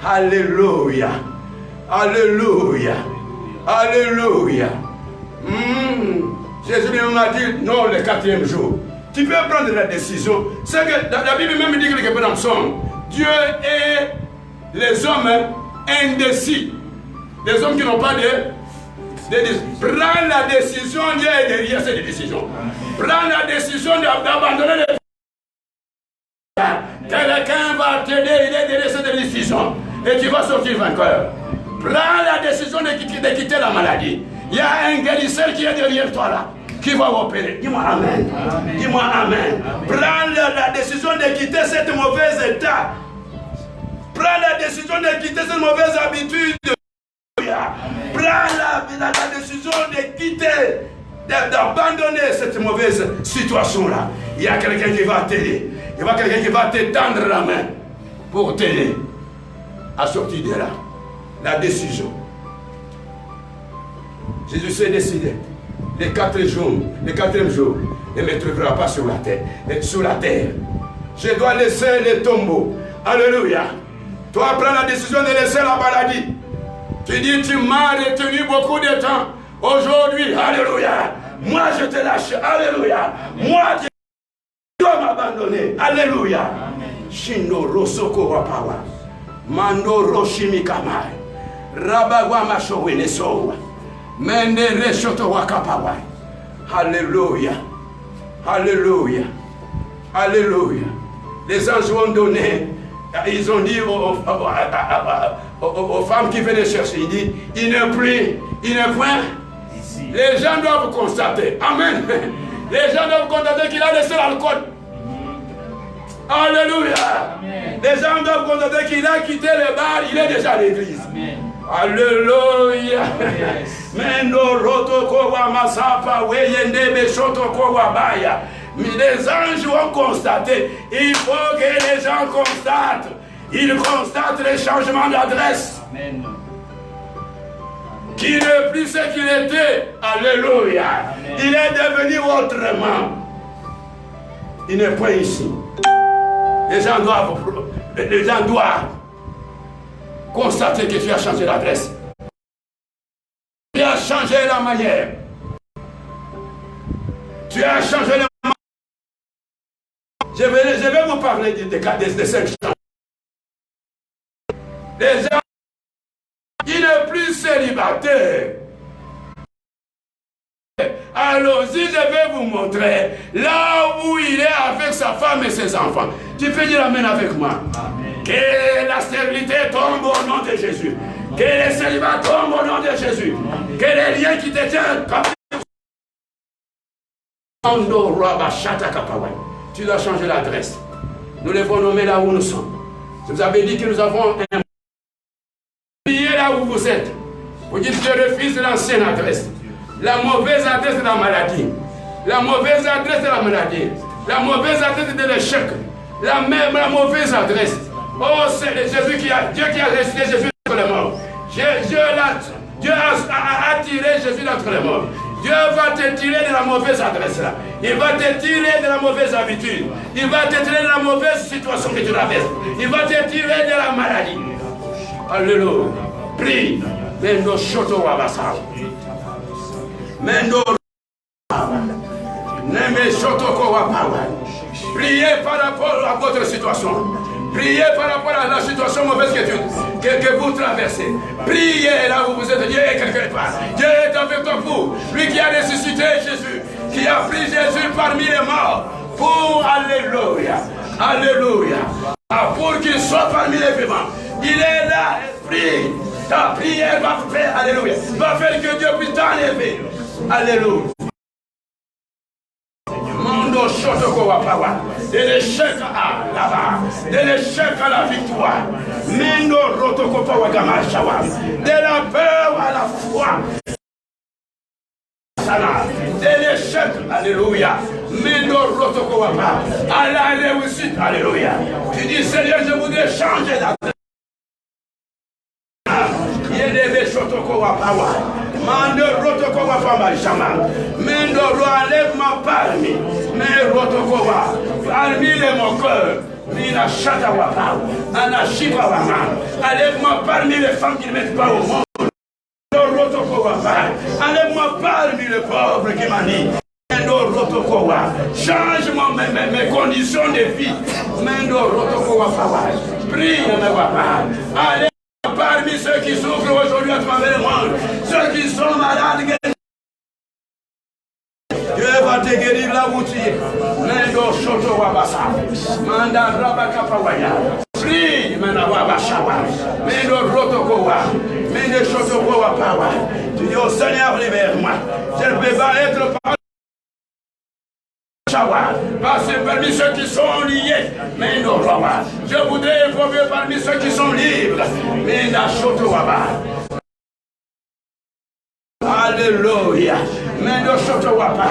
Alléluia. Alléluia. Alléluia. Jésus m'a dit, non, le 4e jour. Tu peux prendre la décision. C'est que la Bible même dit quelque part dans Psaume, Dieu est les hommes indécis. Les hommes qui n'ont pas de prends la décision, Dieu est derrière cette décision. Prends la décision d'abandonner les... Quelqu'un va t'aider, il est derrière cette décision. Et tu vas sortir vainqueur. Prends la décision de quitter la maladie. Il y a un guérisseur qui est derrière toi là, qui va opérer. Dis-moi Amen. Dis-moi Amen. Prends la décision de quitter cette mauvaise état. Prends la décision de quitter cette mauvaise habitude. Prends la décision de quitter, d'abandonner cette mauvaise situation-là. Il y a quelqu'un qui va t'aider. Il y a quelqu'un qui va te tendre la main pour t'aider à sortir de là. La décision. Jésus s'est décidé. Les 4e jour, ne me trouvera pas sur la terre. Je dois laisser les tombeaux. Alléluia. Toi, prends la décision de laisser la maladie. Tu dis, tu m'as retenu beaucoup de temps. Aujourd'hui, alléluia. Moi, je te lâche. Alléluia. Moi, tu dois m'abandonner. Alléluia. Shindo Rosoko Wapawa. Mando Roshimi Kamai. Rabagwa Mashowene Sowa. Mende Reshoto Wakapawa. Alléluia. Alléluia. Alléluia. Les anges ont donné. Ils ont dit aux femmes qui venaient chercher, ils disent, il n'est point. Les gens doivent constater. Amen. Les gens doivent constater qu'il a laissé l'alcool. Alléluia. Les gens doivent constater qu'il a quitté le bar, il est déjà à l'église. Alléluia. Les anges vont constater. Il faut que les gens constatent. Ils constatent les changements d'adresse. Amen. Qui n'est plus ce qu'il était. Alléluia. Amen. Il est devenu autrement. Il n'est pas ici. Les gens doivent constater que tu as changé l'adresse. Tu as changé la manière. Tu as changé la manière. Je vais vous parler de 5 gens. Les gens, il n'est plus célibataire. Allons-y, je vais vous montrer là où il est avec sa femme et ses enfants. Tu peux dire Amen avec moi. Amen. Que la stérilité tombe au nom de Jésus. Que les célibats tombent au nom de Jésus. Que les liens qui te tiennent. Tu dois changer l'adresse. Nous devons nommer là où nous sommes. Je vous avais dit que nous avons un billet là où vous êtes. Vous dites je refuse l'ancienne adresse. La mauvaise adresse de la maladie. la mauvaise adresse de la maladie, la mauvaise adresse de l'échec, la mauvaise adresse. Oh, c'est Jésus Dieu qui a ressuscité Jésus d'entre les morts. Dieu a attiré Jésus d'entre les morts. Dieu va te tirer de la mauvaise adresse là. Il va te tirer de la mauvaise habitude. Il va te tirer de la mauvaise situation que tu traverses. Il va te tirer de la maladie. Alléluia. Prie. Mendo shoto wabasa. Mendo neme shoto ko wapawa. Priez par rapport à votre situation. Priez par rapport à la situation mauvaise que vous traversez. Priez là où vous êtes. Dieu est quelque part. Dieu est avec vous. Lui qui a ressuscité Jésus, qui a pris Jésus parmi les morts. Pour Alléluia. Alléluia. Pour qu'il soit parmi les vivants. Il est là. Prie. Ta prière va faire. Alléluia. Va faire que Dieu puisse t'enlever. Alléluia. Mondo Shotoko Wapawa. De l'échec à là-bas. De l'échec à la victoire. Mendo Rotoko Pawagama Shawa. De la peur à la foi. De l'échec, alléluia. Mendo Rotoko Wapa. À la réussite, alléluia. Tu dis Seigneur, je voudrais changer d'adresse. Yedebe Shotoko Wapawa. Mando Rotoko Wapa Shama. Mendo enlève-moi parmi. Mais Rotoko Wapa. Parmi les moqueurs. Mina Shata Wapa. Anashipa Wama. Enlève-moi parmi les femmes qui ne mettent pas au monde. Enlève-moi parmi les pauvres qui m'animent. Change mes conditions de vie. Prie, allez parmi ceux qui souffrent aujourd'hui à travers le monde, ceux qui sont malades. Dieu va te guérir là où tu es. Mendo Shoto Wabasa. Manda Rabaka Pawaya. Prie, Menawabashawa. Mendo Rotokowa. Mendo Shotokowa Pawa. Tu dis au Seigneur, libère-moi. Je ne peux pas être par parce que parmi ceux qui sont liés, Mendo Roba. Je voudrais évoluer parmi ceux qui sont libres. Mendo Shotowaba. Alléluia. Mendo Shotowaba.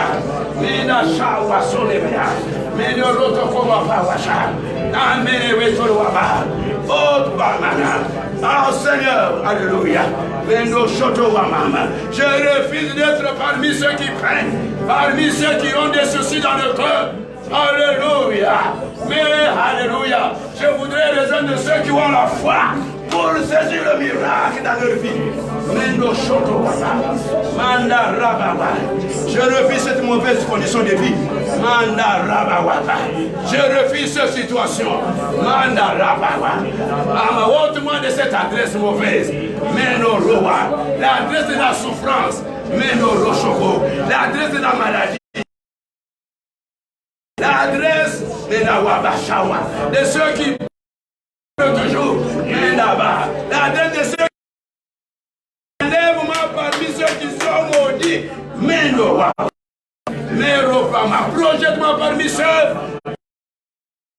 Mendo Shawa Solebea. Mendo Rotokowa Washa. Amen. Wetowaba. Oh, Bamana. Oh Seigneur, alléluia. Mendo Shotowama. Je refuse d'être parmi ceux qui prennent, parmi ceux qui ont des soucis dans le cœur. Alléluia. Mais alléluia. Je voudrais rejoindre ceux qui ont la foi pour saisir le miracle dans leur vie. Mendo Shotowama. Manda Rabawa. Je refuse cette mauvaise condition de vie. Manda Rabawa. Je refuse cette situation. Manda Rabawa. Ôte-moi de cette adresse mauvaise. Mendo Roa. L'adresse de la souffrance. Mendo Rochoko. L'adresse de la maladie. L'adresse de la Wabashawa. De ceux qui toujours. Mendaba. L'adresse de ceux qui enlèvent-moi parmi ceux qui sont maudits. Mendo Waba. Méropama. Projette-moi parmi ceux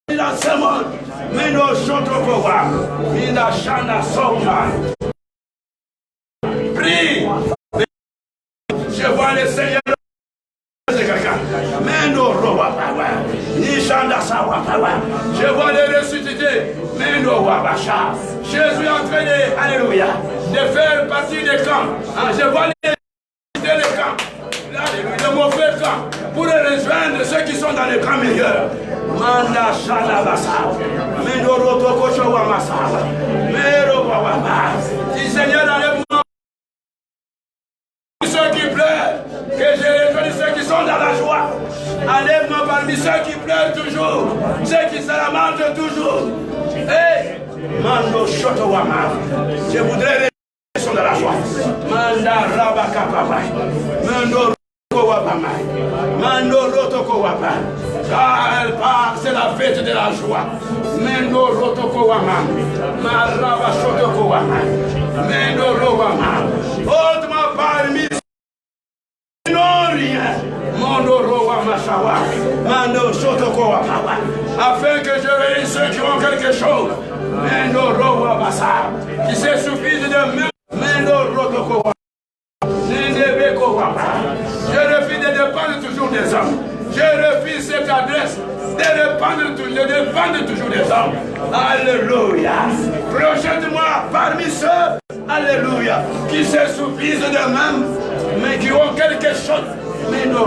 dans ce monde. Mendo Shotokowa. Mina Shana Sokma. Prie. Je vois le Seigneur. Mendo Rowa Pawa. Nishanda Sawa Pawa. Je vois le ressuscité. Mendo Wabasha. Jésus est en train de, alléluia, de faire partie des camps. Je vois les camps. Le mauvais camp. Pour rejoindre ceux qui sont dans les camps meilleurs. Manda Shalabasa. Mendo Rotoko Shawamasa. Mero Wawaba. Dis Seigneur, enlève-moi ceux qui pleurent. Que je rejoigne ceux qui sont dans la joie. Enlève-moi parmi ceux qui pleurent toujours. Ceux qui se lamentent toujours. Hey! Mando Shotowama. Je voudrais les qui sont dans la joie. Manda Rabakapapa. Mando Rokowapama. Mando Rotokowapa. Car c'est la fête de la joie. Mendo Rotokowama. Maraba Shotokowama. Mendo Rowama. Ôte-moi parmi non rien. Mando Rowama Shawa. Mando Shotokowapa. Afin que je réunisse ceux qui ont quelque chose. Mendo Rowama Sa. Qui se suffisent de Mendo Rotokowapa. Nendebeko Je refuse de dépendre toujours des hommes. Je refuse cette adresse de dépendre toujours des hommes. Alléluia. Projette-moi parmi ceux, alléluia, qui s'assouplissent d'eux-mêmes, mais qui ont quelque chose. Mais non,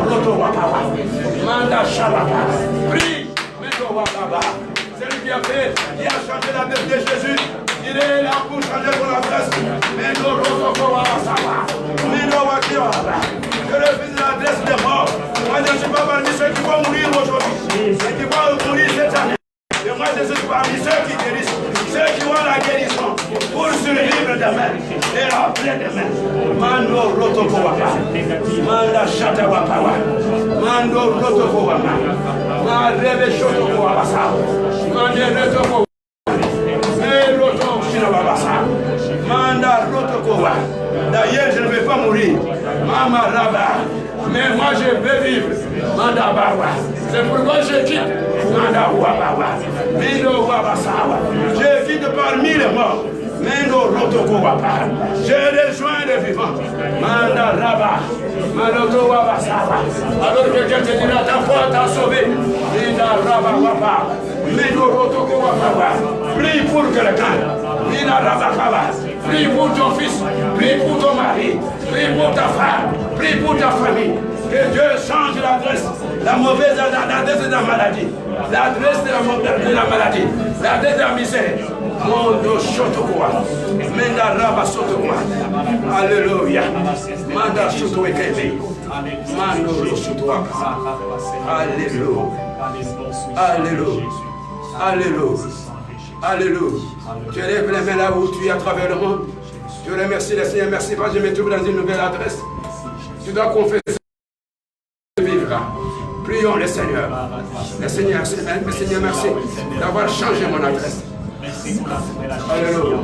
Manda Shababa. Prie, mais non, celui qui a changé l'adresse de Jésus. Il est là pour changer ton adresse. Mais non, je refuse l'adresse des morts. Moi, je ne suis pas parmi ceux qui vont mourir aujourd'hui. Ceux qui vont mourir cette année. Et moi, je suis parmi ceux qui guérissent. Ceux qui ont la guérison pour survivre demain. Et après demain. Mando Rotokowapa. Manda Shatawapawa. Mando Rotokowapa. Marebe Shotokowapa. Mande Rotokowapa. Manda Rotokowa. D'ailleurs, je ne vais pas mourir. Mama Raba. Mais moi, je vais vivre. Manda Bawa. C'est pourquoi je quitte. Manda Wabawa. Mendo Wabasawa. Je quitte parmi les morts. Mendo Rotokowa. Je rejoins les vivants. Manda Raba. Maloto Wabasawa. Alors que quelqu'un te dira, ta foi t'a sauvé. Menda Raba Waba. Mendo Rotokowa. Prie pour quelqu'un. Prie pour ton fils, prie pour ton mari, prie pour ta femme, prie pour ta famille. Que Dieu change l'adresse, la mauvaise adresse de la maladie, l'adresse de la maladie, l'adresse de la misère. Mondo Shotokoa, Menda Raba Sotokoa. Alléluia. Manda Shotoekebe. Mando Shotoa. Alléluia. Alléluia. Alléluia. Alléluia. Tu lèves les mains là où tu es à travers le monde. Je remercie le Seigneur. Merci parce que je me trouve dans une nouvelle adresse. Tu dois confesser de vivre là. Prions le Seigneur. Le Seigneur, merci d'avoir changé mon adresse. Alléluia.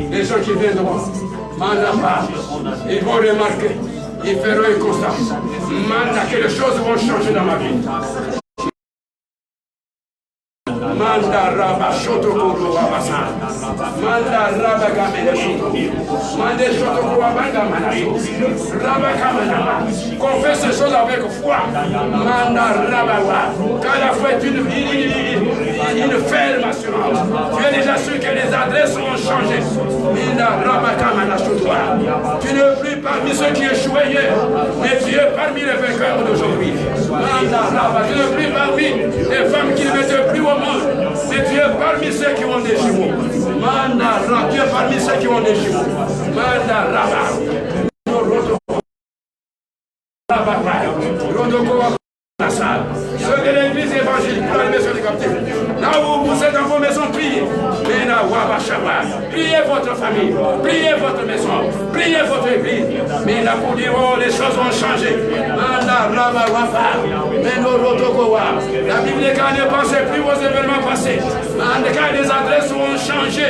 Les gens qui viendront, ils vont remarquer, ils feront un constat. Que les choses vont changer dans ma vie. Manda Raba Shotokoro Wabasa. Manda Raba Gamene Shoto. Manda Shotokoro Wabangamana. Raba Kamanama. Confesse ces choses avec foi. Manda Raba Wa. Car la foi est une ferme assurance. Tu es déjà sûr que les adresses ont changé. Manda Raba Kamana Shotoa. Tu ne es plus parmi ceux qui échouaient hier, mais tu es parmi les vainqueurs d'aujourd'hui. Manda Raba. Tu ne es plus parmi les femmes qui ne mettent plus au monde. Mais tu es parmi ceux qui ont des jumeaux. Manda Raba, tu es parmi ceux qui ont des jumeaux. Manda Raba. Ceux de l'église évangélique pour la maison des captifs. Là où vous êtes dans vos maisons, priez. Priez votre famille, priez votre maison, priez votre église. Mais là pour dire, oh, les choses ont changé. La Bible dit quand ne pensez plus aux événements passés. Quand les adresses ont changé.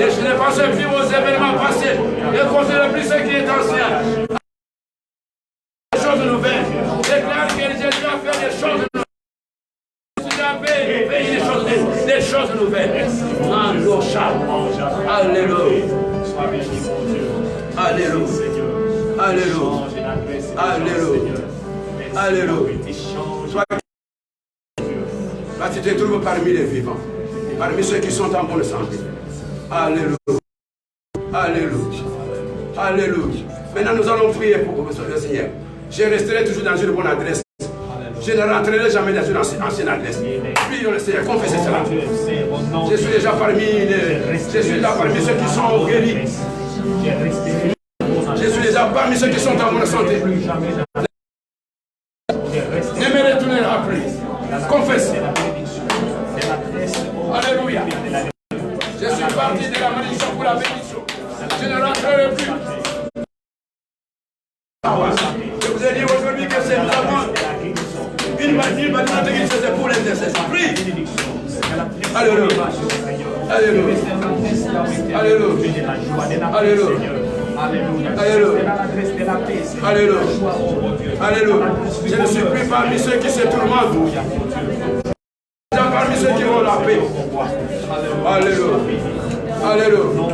Ne pensez plus aux événements passés. Ne considérez plus ce qui est ancien. Des choses nouvelles. Déclare que Jésus a fait des choses nouvelles. Des choses nouvelles. Alléluia. Alléluia. Alléluia. Alléluia. Alléluia. Tu te trouves parmi les vivants, parmi ceux qui sont en bonne santé. Alléluia. Alléluia. Alléluia. Maintenant nous allons prier pour le Seigneur. Je resterai toujours dans une bonne adresse. Je ne rentrerai jamais dans une ancienne adresse. Prions le Seigneur, confessez cela. Je suis déjà parmi ceux qui sont guéris. Je suis déjà parmi ceux qui sont en bonne santé. Ne me retournerai plus. Confesse. Alléluia. Je suis parti de la malédiction pour la bénédiction. Je ne rentrerai plus. Je vous ai dit aujourd'hui que c'est nous avons une bâtiment qui c'est pour l'intercession. Prie. Alléluia. Alléluia. Alléluia. Alléluia. Alléluia. Alléluia. Alléluia. Je ne suis plus parmi ceux qui se tourmentent. Je parmi ceux qui ont la paix. Alléluia. Alléluia.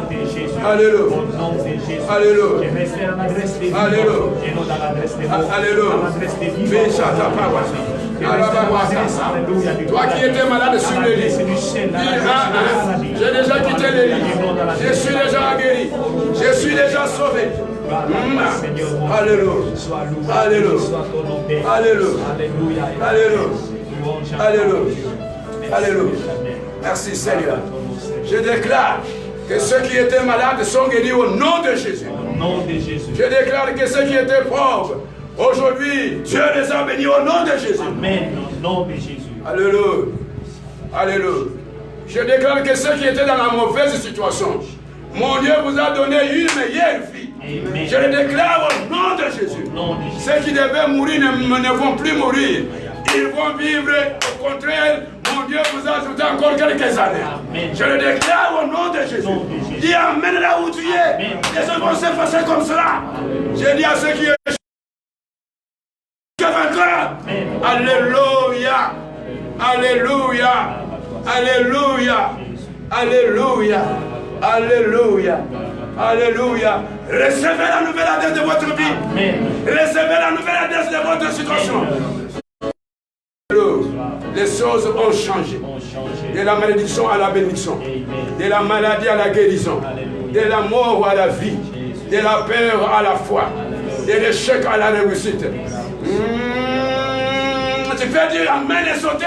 Alléluia. Au nom de Jésus. Alléluia. Je vais faire l'adresse des vivants. Alléluia. Et non dans l'adresse des morts. Alléluia. Dans l'adresse des vivants. Alléluia. Toi qui étais malade sur le lit, j'ai déjà quitté le lit. Je suis déjà guéri. Je suis déjà sauvé. Alléluia. Alléluia. Alléluia. Alléluia. Alléluia. Alléluia. Merci Seigneur. Je déclare que ceux qui étaient malades sont guéris au nom de Jésus. Au nom de Jésus. Je déclare que ceux qui étaient pauvres, aujourd'hui, Dieu les a bénis au nom de Jésus. Amen. Au nom de Jésus. Alléluia. Alléluia. Je déclare que ceux qui étaient dans la mauvaise situation, mon Dieu vous a donné une meilleure vie. Amen. Je le déclare au nom de Jésus. Au nom de Jésus. Ceux qui devaient mourir ne vont plus mourir. Ils vont vivre, au contraire, mon Dieu vous a ajouté encore quelques années. Amen. Je le déclare au nom de Jésus. Dis Amen là où tu es. Les choses vont s'effacer comme cela. Je dis à ceux qui vainqueurs. Alléluia. Alléluia. Alléluia. Alléluia. Alléluia. Alléluia. Recevez la nouvelle adresse de votre vie. Recevez la nouvelle adresse de votre situation. Les choses ont changé. De la malédiction à la bénédiction. De la maladie à la guérison. De la mort à la vie. De la peur à la foi. De l'échec à la réussite. Tu peux dire Amen et sauter.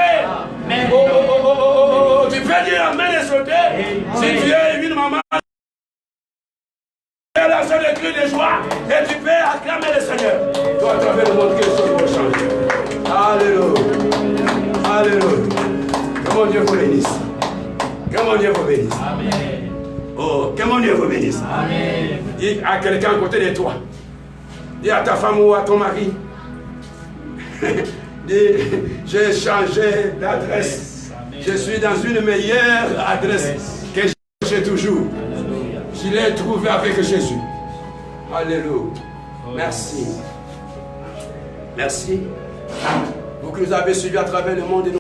Tu peux dire Amen et sauter. Si tu es une maman, elle a fait des cris de joie et tu peux acclamer le Seigneur. Toi, tu avais le monde que les choses vont changer. Alléluia. Alléluia. Que mon Dieu vous bénisse. Que mon Dieu vous bénisse. Amen. Oh, que mon Dieu vous bénisse. Amen. Dis à quelqu'un à côté de toi. Dis à ta femme ou à ton mari. Dis, j'ai changé d'adresse. Je suis dans une meilleure adresse que j'ai toujours. Je l'ai trouvé avec Jésus. Alléluia. Merci. Merci. Vous que nous avez suivis à travers le monde et nous